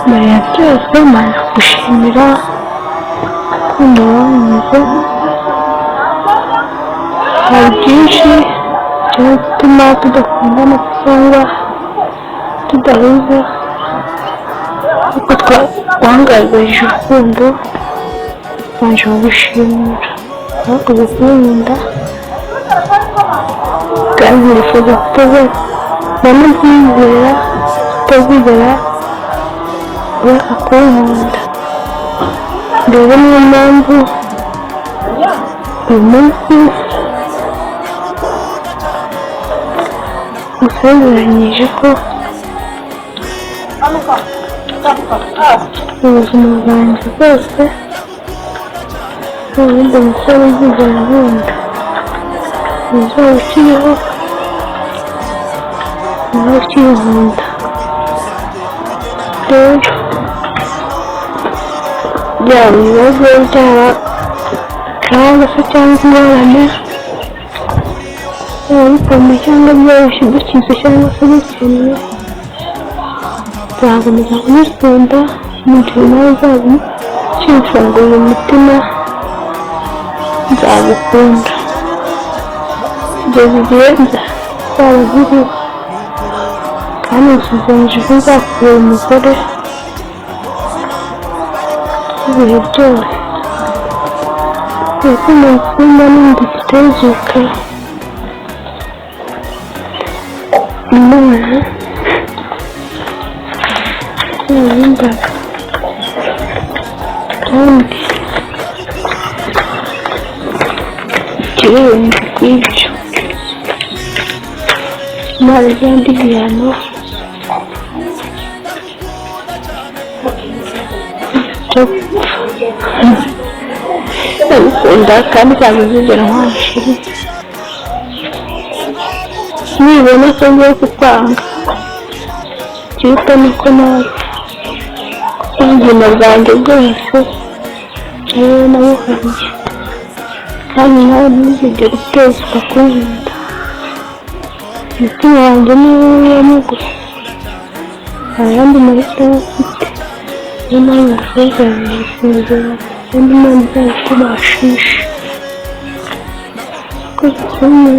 mbere ya byose maze gushimira urukundo wankunze. Hari byinshi byari gutuma tudakundana cyangwa tudahuza, ariko twangaragarije urukundo. Mbanje kugushimira, wakoze kunkunda kandi nifuza kutazabona byizera utazigera ureka kunkunda. Rero niyo mpamvu uyu munsi gusezeranyije ko ubuzima bwanjye bwose ubundi umusore uzigera nkunda uzaba ukiriho nawe ukinkunda. Rero byaba ibibazo byaba cyangwa se ingorane, byaba bikomeye cyangwa byoroshye, dukize cyangwa se dukennye, nzakomeza kumukunda mu gihe nawe uzaba ukimfungurira umutima. Nzagukunda kugeza igihe nzaba nkiriho, kandi nsezeranyije ko nzakubera umugore w'ibihe byose. Urukundo ngukunda n'undi zitezuka Imana yarindaga, kandi ikirenze kw'ibyo Imana izandi ibihano byo gupfa. Ndagukunda kandi ntabwo nzigera nkwashira. Nibona ko ngiye kukwanga, ikiruta ni uko nawe ubuzima bwanjye bwose ariwe nabuhamye, kandi nawe ntuzigere utezwa kunkunda. Umutima wanjye ni wowe wamuguze, nta yandi mahitamo ufite. Niyo mpamvu nasezeranye gusezerana, kandi Imana izabikubashisha. Urakoze cyane.